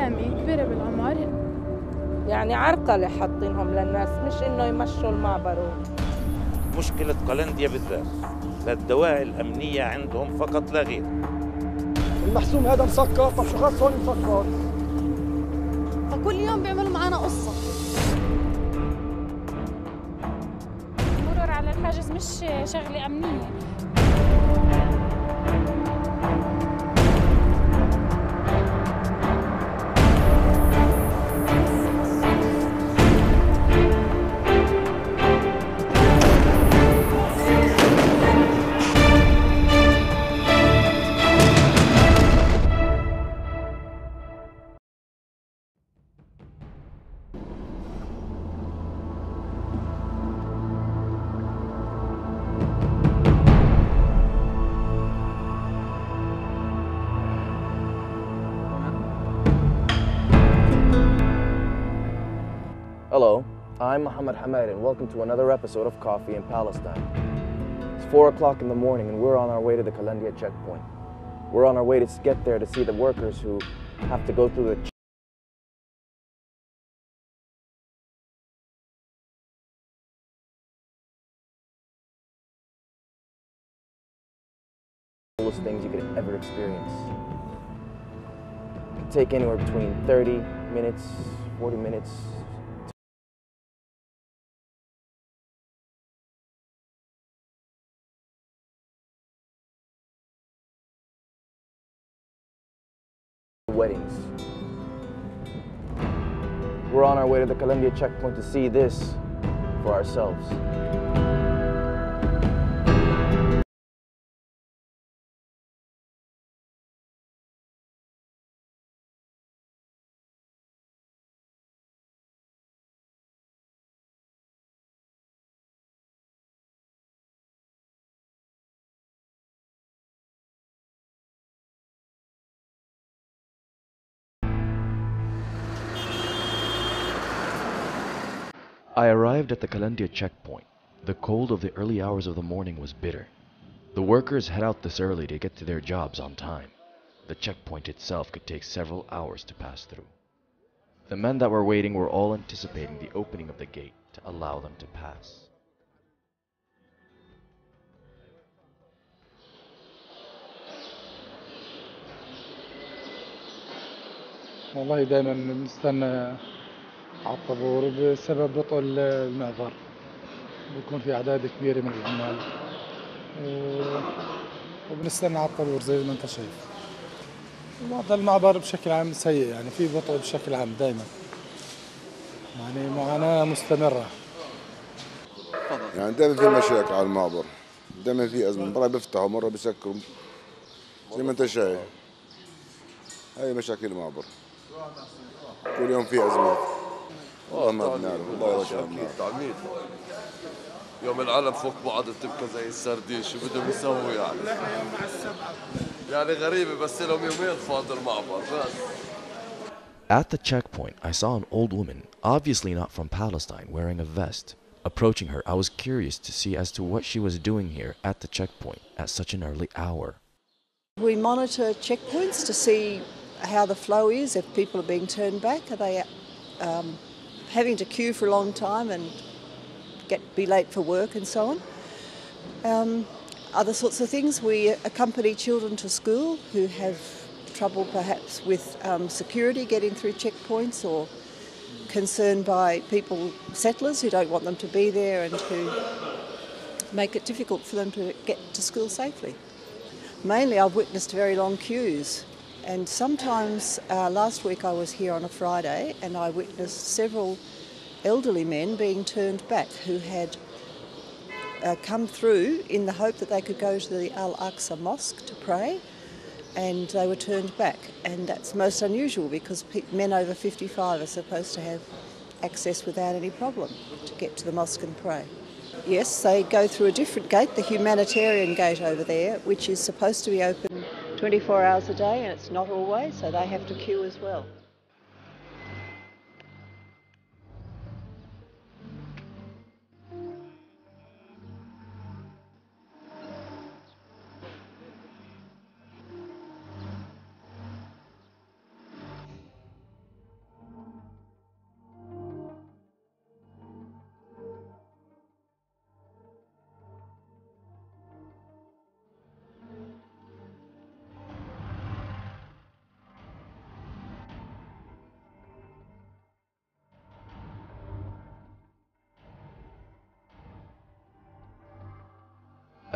قدامي كبيرة بالعمر. يعني عرقلة حاطينهم للناس، مش إنه يمشوا المعبر. مشكلة قلنديا بالذات للدواعي الأمنية عندهم فقط لا غير. المحسوم هذا مسكر، طب شو خاص هون مسكر؟ فكل يوم بيعملوا معنا قصة. المرور على الحاجز مش شغلة أمنية. Hello, I'm Mohammed Hamad and welcome to another episode of Coffee in Palestine. It's 4 o'clock in the morning and we're on our way to the Kalandia checkpoint. We're on our way to get there to see the workers who have to go through the coolest things you could ever experience. It can take anywhere between 30 minutes, 40 minutes, weddings. We're on our way to the Kalandia checkpoint to see this for ourselves. I arrived at the Kalandia checkpoint. The cold of the early hours of the morning was bitter. The workers head out this early to get to their jobs on time. The checkpoint itself could take several hours to pass through. The men that were waiting were all anticipating the opening of the gate to allow them to pass. والله دائما بنستنى على الطابور بسبب بطء المعبر. بيكون في أعداد كبيرة من العمال وبنستنى على الطابور زي ما أنت شايف. وضع المعبر بشكل عام سيء، يعني في بطء بشكل عام دائما، يعني معاناة مستمرة. يعني دائما في مشاكل على المعبر، دائما في أزمة، مرة بيفتحوا مرة بيسكروا زي ما أنت شايف. هاي مشاكل المعبر، كل يوم في أزمات. والله ما بنعرف، والله أكيد تعميد. يوم العالم فوق بعض بتبقى زي السردين، شو بدهم يسووا يعني؟ يعني غريبة، بس لهم يومين فاضي المعبر بس. At the checkpoint, I saw an old woman, obviously not from Palestine, wearing a vest. Approaching her, I was curious to see as to what she was doing here at the checkpoint at such an early hour. We monitor checkpoints to see how the flow is, if people are being turned back, are they having to queue for a long time and be late for work and so on. Other sorts of things, we accompany children to school who have trouble perhaps with security getting through checkpoints, or concerned by settlers who don't want them to be there and who make it difficult for them to get to school safely. Mainly I've witnessed very long queues, and sometimes last week I was here on a Friday and I witnessed several elderly men being turned back who had come through in the hope that they could go to the Al-Aqsa Mosque to pray, and they were turned back. And that's most unusual because men over 55 are supposed to have access without any problem to get to the mosque and pray. Yes, they go through a different gate, the humanitarian gate over there, which is supposed to be open 24 hours a day, and it's not always, so they have to queue as well.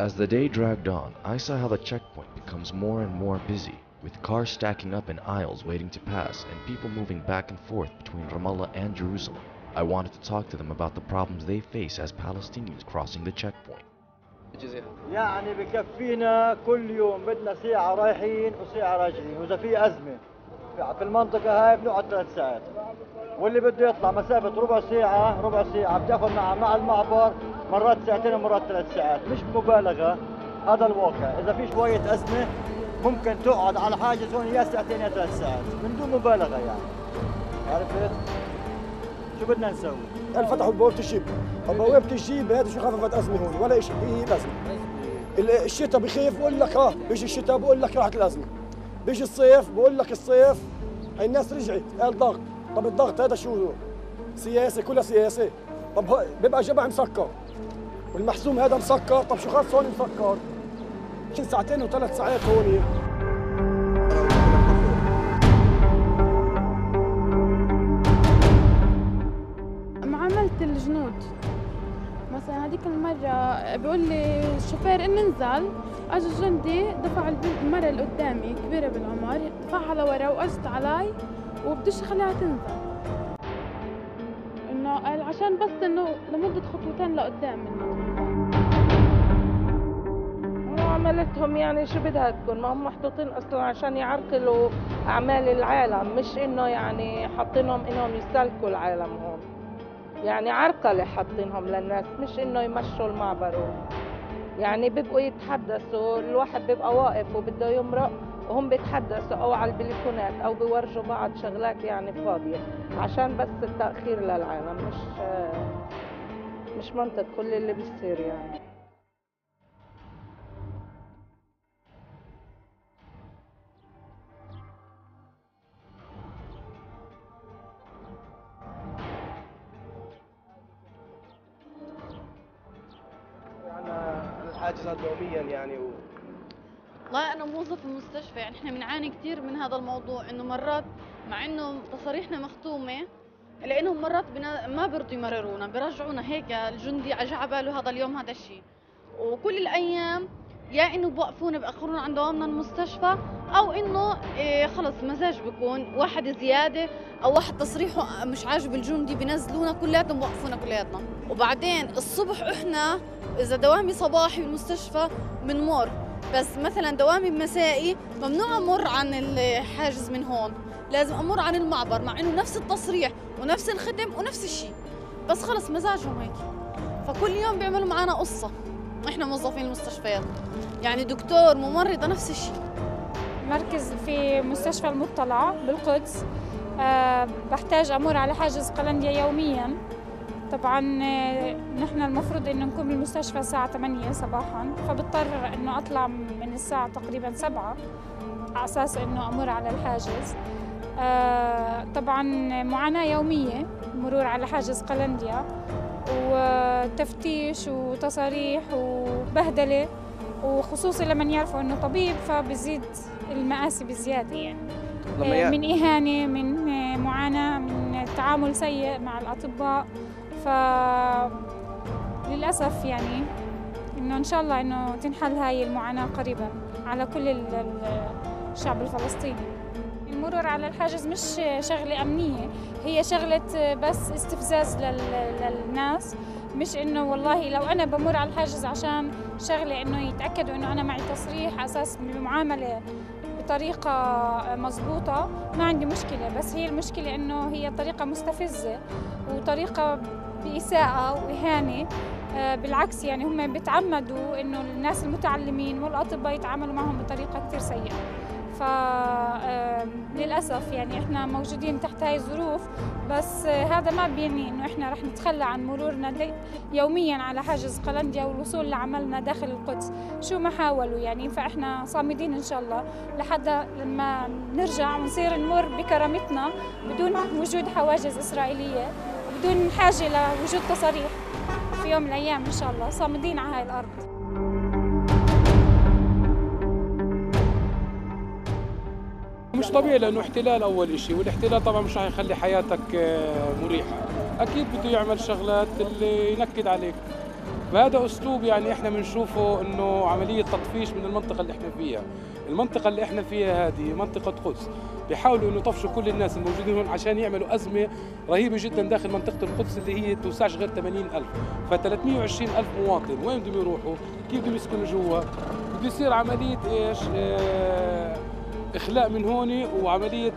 As the day dragged on, I saw how the checkpoint becomes more and more busy, with cars stacking up in aisles waiting to pass and people moving back and forth between Ramallah and Jerusalem. I wanted to talk to them about the problems they face as Palestinians crossing the checkpoint. يعني بكفينا كل يوم بدنا ساعة رايحين وساعة راجعين، وإذا في أزمة في المنطقة هاي بنقعد 3 ساعات، واللي بده يطلع مسافة ربع ساعة بتاخذ مع المعبر مرات 2 ومرات 3 ساعات، مش مبالغة، هذا الواقع. إذا في شوية أزمة ممكن تقعد على حاجز هون يا 2 يا 3 ساعات من دون مبالغة يعني. عرفت؟ شو بدنا نسوي؟ فتحوا بوابة الجيب، بوابة الجيب هذا شو خففت أزمة هون ولا شيء، هي الأزمة. الشتاء بخيف بقول لك بيجي الشتاء بقول لك راحت الأزمة. بيجي الصيف بقول لك الصيف هي الناس رجعت، قال ضغط، طب الضغط هذا شو هو؟ سياسة، كلها سياسة. طب بيبقى جمع مسكر والمحسوم هذا مسكر، طب شو خاص هون مسكر؟ يمكن 2 و3 ساعات هون. معاملة الجنود مثلا هذيك المرة بيقول لي الشوفير إن ننزل، اجى الجندي دفع المرة اللي قدامي كبيرة بالعمر، دفعها لورا واجت علي وبدوش يخليها تنزل، انه عشان بس انه لمدة خطوتين لقدام معاملتهم يعني شو بدها تكون؟ ما هم محطوطين اصلا عشان يعرقلوا اعمال العالم، مش انه يعني حاطينهم انهم يسلكوا العالم هون. يعني عرقلة حاطينهم للناس، مش انه يمشوا المعبر. يعني بيبقوا يتحدثوا، الواحد بيبقى واقف وبده يمرق وهم بيتحدثوا او على البلكونات او بيورجوا بعض شغلات يعني فاضية عشان بس التأخير للعالم. مش منطق كل اللي بيصير يعني. الحاجزات يوميا يعني والله أنا موظف في المستشفى، يعني إحنا بنعاني كثير من هذا الموضوع، إنه مرات مع إنه تصاريحنا مختومة لأنهم مرات ما بيرضوا يمررونا، بيرجعونا هيك الجندي على باله هذا اليوم هذا الشيء، وكل الأيام يا إنه بوقفونا بأخرونا عند دوامنا المستشفى، أو إنه خلص مزاج بيكون واحد زيادة أو واحد تصريحه مش عاجب الجندي بينزلونا كلياتنا بوقفونا كلياتنا. وبعدين الصبح إحنا إذا دوامي صباحي بالمستشفى بنمر، بس مثلا دوامي مسائي ممنوع امر عن الحاجز من هون، لازم امر عن المعبر، مع انه نفس التصريح ونفس الخدم ونفس الشيء، بس خلص مزاجهم هيك. فكل يوم بيعملوا معنا قصه احنا موظفين المستشفيات، يعني دكتور ممرضه نفس الشيء. مركز في مستشفى المطلع بالقدس، بحتاج امر على حاجز قلنديا يوميا. طبعا نحن المفروض انه نكون بالمستشفى الساعة 8 صباحا، فبضطر انه اطلع من الساعة تقريبا 7 على اساس انه امر على الحاجز. طبعا معاناة يومية، مرور على حاجز قلنديا وتفتيش وتصاريح وبهدلة، وخصوصي لمن يعرفوا انه طبيب فبزيد المآسي بزيادة يعني. من إهانة، من معاناة، من تعامل سيء مع الأطباء. فللأسف يعني إنه إن شاء الله إنه تنحل هاي المعاناة قريبا على كل الشعب الفلسطيني. المرور على الحاجز مش شغلة أمنية، هي شغلة بس استفزاز للناس، مش إنه والله لو أنا بمر على الحاجز عشان شغلة إنه يتأكدوا إنه أنا معي تصريح أساس بمعاملة بطريقة مضبوطة، ما عندي مشكلة. بس هي المشكلة إنه هي طريقة مستفزة وطريقة بإساءة وإهانة. بالعكس يعني هم بيتعمدوا إنه الناس المتعلمين والأطباء يتعاملوا معهم بطريقة كتير سيئة. فللأسف يعني إحنا موجودين تحت هاي الظروف، بس هذا ما بيعني إنه إحنا رح نتخلى عن مرورنا يومياً على حاجز قلنديا والوصول لعملنا داخل القدس شو ما حاولوا يعني. فإحنا صامدين إن شاء الله لحد لما نرجع ونصير نمر بكرامتنا بدون وجود حواجز إسرائيلية وبدون حاجة لوجود تصاريح في يوم من الأيام إن شاء الله. صامدين على هاي الأرض. مش طبيعي لانه احتلال اول شيء، والاحتلال طبعا مش رح يخلي حياتك مريحه، اكيد بده يعمل شغلات اللي ينكد عليك. فهذا أسلوب يعني إحنا بنشوفه إنه عملية تطفيش من المنطقة اللي إحنا فيها. المنطقة اللي إحنا فيها هذه منطقة قدس، بيحاولوا إنه يطفشوا كل الناس الموجودين هون عشان يعملوا أزمة رهيبة جدا داخل منطقة القدس اللي هي توسعش غير 80,000. ف 320,000 مواطن وين بدهم يروحوا؟ كيف بدهم يسكنوا جوا؟ بده يصير عملية إيش؟ إخلاء من هون، وعملية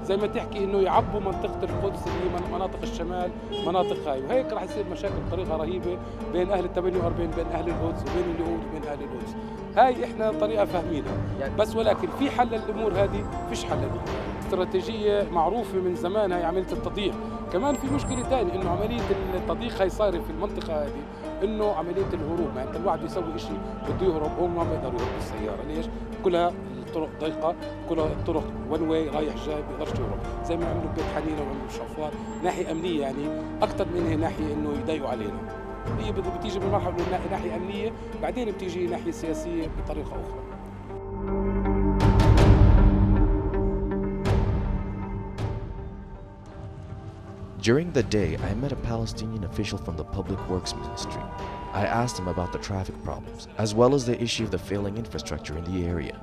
زي ما تحكي إنه يعبوا منطقة القدس اللي هي مناطق الشمال، مناطق هاي، وهيك راح يصير مشاكل بطريقة رهيبة بين أهل ال 48، بين أهل القدس وبين اليهود وبين أهل القدس. هاي إحنا طريقة فاهمينها، بس ولكن في حل للأمور هذه؟ فيش حل لها. استراتيجية معروفة من زمان هاي عملية التضييق. كمان في مشكلة ثانية إنه عملية التضييق هاي صايرة في المنطقة هذه، إنه عملية الهروب، يعني الواحد بيسوي شيء بده يهرب هو ما بيقدر يهرب بالسيارة، ليش؟ كلها الطرق ضيقة، كلها الطرق ون واي رايح جاي، بيقدرش يهرب، زي ما عملوا ببيت حنينة وعملوا بشفار، ناحية أمنية يعني أكثر من هي ناحية إنه يضايقوا علينا. هي بتيجي بالمرحلة ناحية أمنية، بعدين بتيجي ناحية سياسية بطريقة أخرى. During the day, I met a Palestinian official from the Public Works Ministry. I asked him about the traffic problems, as well as the issue of the failing infrastructure in the area.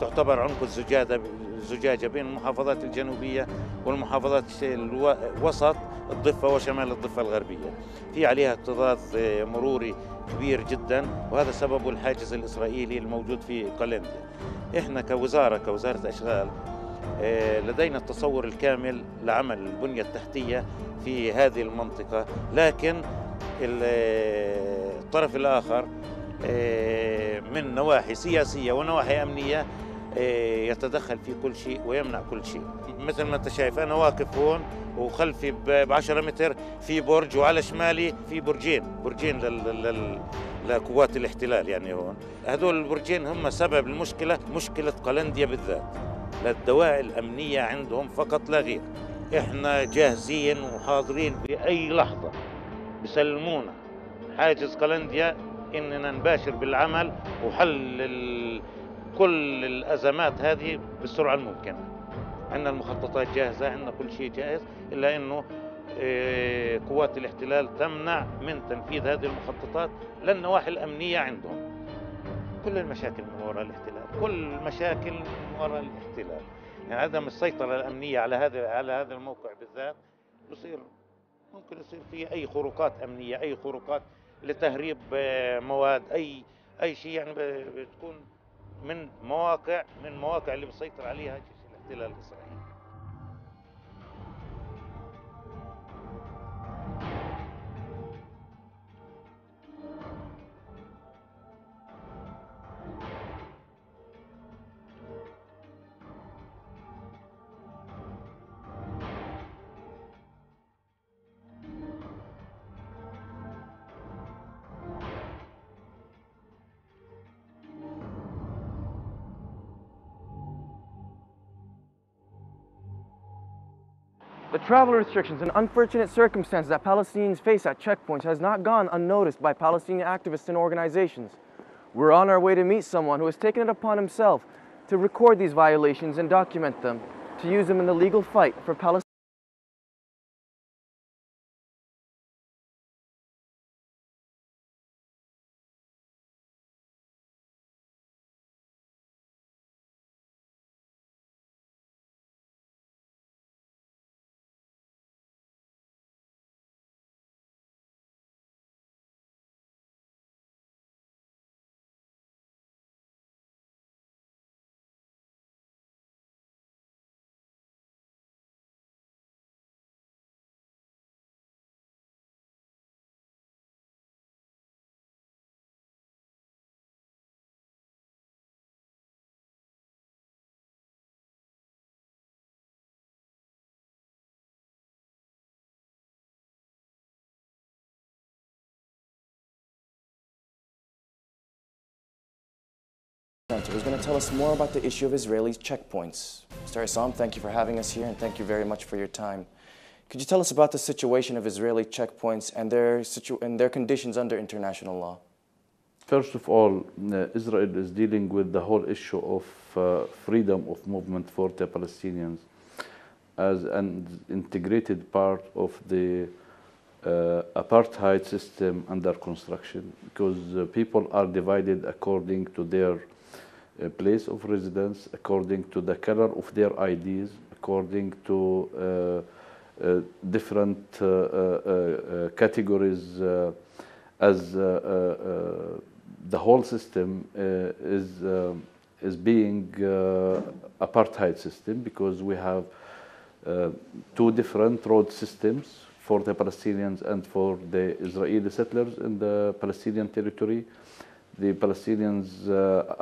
تعتبر عنق الزجاجة بين المحافظات الجنوبية والمحافظات الوسط الضفة وشمال الضفة الغربية. في عليها اكتظاظ مروري كبير جدا، وهذا سبب الحاجز الإسرائيلي الموجود في قلنديا. احنا كوزارة أشغال لدينا التصور الكامل لعمل البنية التحتية في هذه المنطقة، لكن الطرف الآخر من نواحي سياسية ونواحي أمنية يتدخل في كل شيء ويمنع كل شيء. مثل ما انت شايف انا واقف هون وخلفي ب10 متر في برج، وعلى شمالي في برجين لقوات الاحتلال. يعني هون هذول البرجين هم سبب المشكلة، مشكلة قلنديا بالذات، للدواعي الأمنية عندهم فقط لا غير. احنا جاهزين وحاضرين بأي لحظة بسلمونا حاجز قلنديا اننا نباشر بالعمل وحل كل الأزمات هذه بالسرعة الممكنة. عندنا المخططات جاهزة، عندنا كل شيء جاهز، إلا أنه قوات الاحتلال تمنع من تنفيذ هذه المخططات للنواحي الأمنية عندهم. كل المشاكل من وراء الاحتلال، كل المشاكل من وراء الاحتلال. يعني عدم السيطرة الأمنية على هذا الموقع بالذات ممكن يصير فيه أي خروقات أمنية، أي خروقات لتهريب مواد، أي شيء، يعني بتكون من مواقع اللي بيسيطر عليها جيش الاحتلال الإسرائيلي. The travel restrictions and unfortunate circumstances that Palestinians face at checkpoints has not gone unnoticed by Palestinian activists and organizations. We're on our way to meet someone who has taken it upon himself to record these violations and document them, to use them in the legal fight for Palestine. Who's going to tell us more about the issue of Israeli checkpoints. Mr. Issam, thank you for having us here and thank you very much for your time. Could you tell us about the situation of Israeli checkpoints and their conditions under international law? First of all, Israel is dealing with the whole issue of freedom of movement for the Palestinians. as an integrated part of the apartheid system under construction, because people are divided according to their place of residence, according to the color of their IDs, according to different categories, as the whole system is being apartheid system, because we have two different road systems for the Palestinians and for the Israeli settlers in the Palestinian territory. The Palestinians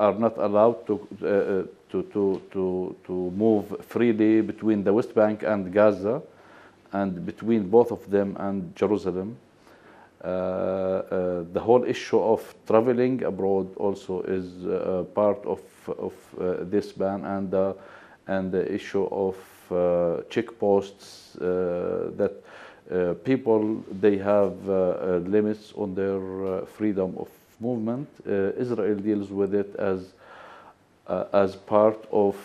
are not allowed to move freely between the West Bank and Gaza, and between both of them and Jerusalem. The whole issue of traveling abroad also is part of this ban, and the issue of checkposts that people, they have limits on their freedom of movement. Israel deals with it as part of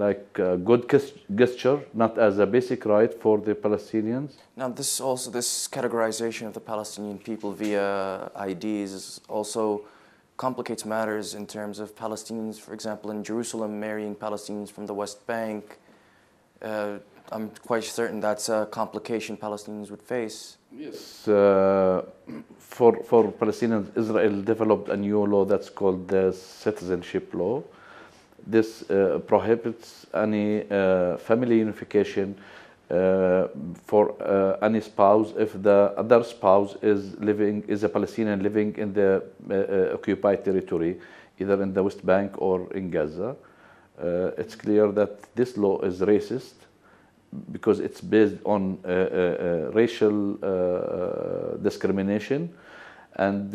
like a good gesture, not as a basic right for the Palestinians. Now, this categorization of the Palestinian people via IDs also complicates matters in terms of Palestinians, for example, in Jerusalem, marrying Palestinians from the West Bank. I'm quite certain that's a complication Palestinians would face. Yes. For Palestinians, Israel developed a new law that's called the citizenship law. This prohibits any family unification for any spouse if the other spouse is a Palestinian living in the occupied territory, either in the West Bank or in Gaza. It's clear that this law is racist, because it's based on racial discrimination, and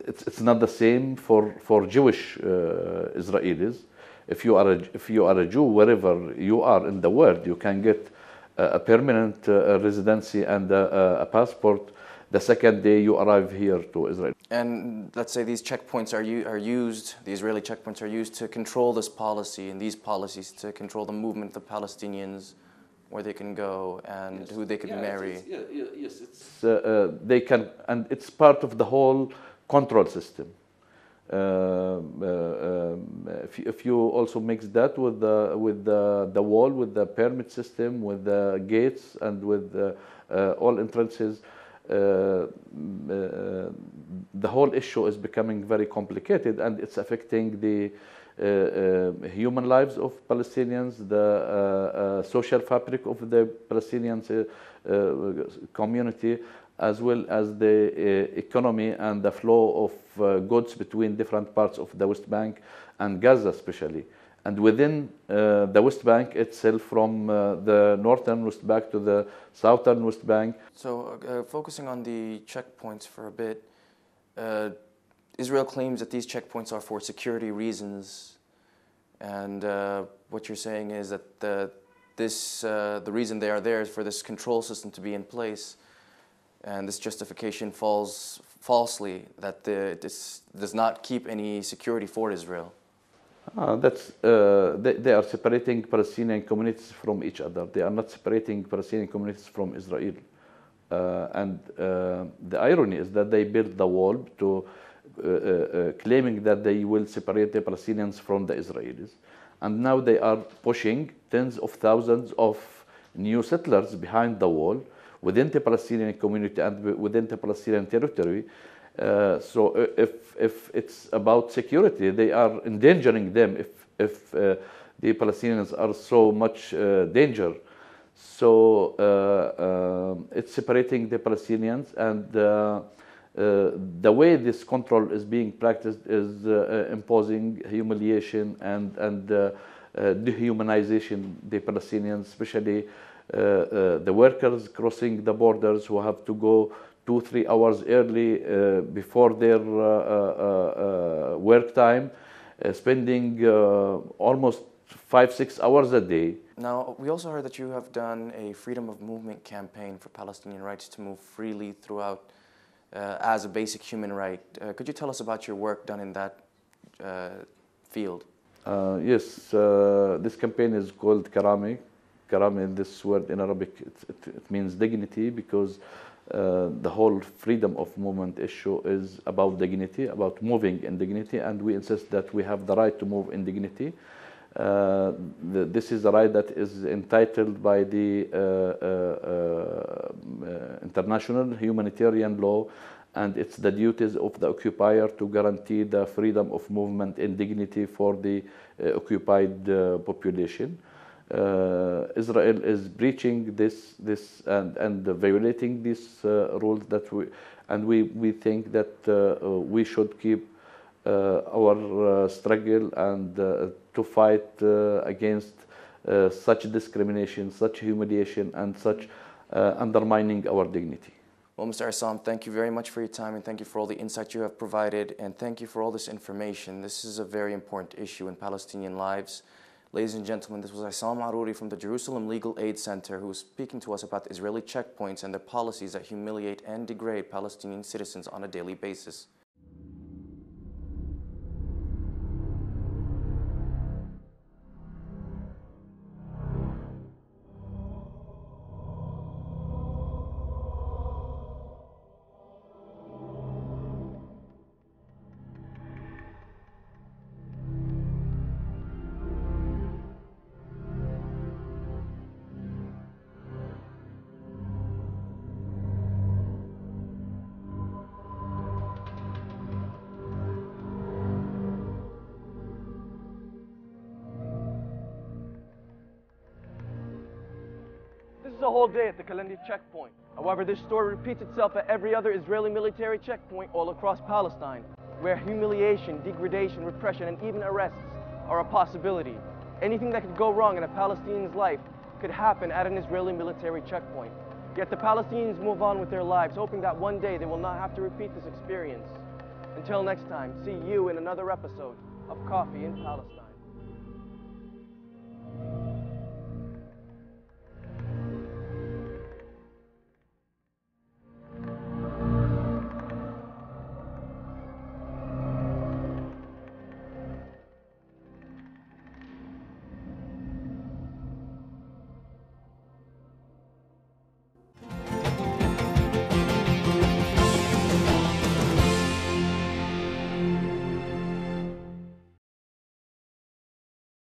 it's not the same for Jewish Israelis. If you are a Jew, wherever you are in the world, you can get a permanent residency and a passport the second day you arrive here to Israel. And let's say these checkpoints are used, the Israeli checkpoints are used to control this policy, and these policies to control the movement of the Palestinians, where they can go and who they can marry. Yes, they can, and it's part of the whole control system. If you also mix that with the wall, with the permit system, with the gates, and with all entrances, the whole issue is becoming very complicated, and it's affecting the human lives of Palestinians, the social fabric of the Palestinian community, as well as the economy and the flow of goods between different parts of the West Bank and Gaza especially. And within the West Bank itself, from the northern West Bank to the southern West Bank. So focusing on the checkpoints for a bit, Israel claims that these checkpoints are for security reasons, and what you're saying is that the reason they are there is for this control system to be in place, and this justification falls falsely, that this does not keep any security for Israel. They are separating Palestinian communities from each other. They are not separating Palestinian communities from Israel. And the irony is that they built the wall to claiming that they will separate the Palestinians from the Israelis. And now they are pushing tens of thousands of new settlers behind the wall within the Palestinian community and within the Palestinian territory. So if it's about security, they are endangering them if the Palestinians are so much danger. So it's separating the Palestinians, and the way this control is being practiced is imposing humiliation and dehumanization the Palestinians, especially the workers crossing the borders, who have to go 2-3 hours early before their work time, spending almost 5-6 hours a day. Now, we also heard that you have done a freedom of movement campaign for Palestinian rights to move freely throughout as a basic human right. Could you tell us about your work done in that field? Yes, this campaign is called Karame. Karame, this word in Arabic, it means dignity, because the whole freedom of movement issue is about dignity, about moving in dignity, and we insist that we have the right to move in dignity. This is a right that is entitled by the international humanitarian law, and it's the duties of the occupier to guarantee the freedom of movement and dignity for the occupied population. Israel is breaching this and violating these rules that we think that we should keep our struggle and to fight against such discrimination, such humiliation, and such undermining our dignity. Well, Mr. Issam, thank you very much for your time, and thank you for all the insight you have provided, and thank you for all this information. This is a very important issue in Palestinian lives. Ladies and gentlemen, this was Issam Arouri from the Jerusalem Legal Aid Center, who was speaking to us about the Israeli checkpoints and their policies that humiliate and degrade Palestinian citizens on a daily basis. This is a whole day at the Kalandia checkpoint. However, this story repeats itself at every other Israeli military checkpoint all across Palestine, where humiliation, degradation, repression, and even arrests are a possibility. Anything that could go wrong in a Palestinian's life could happen at an Israeli military checkpoint. Yet the Palestinians move on with their lives, hoping that one day they will not have to repeat this experience. Until next time, see you in another episode of Coffee in Palestine.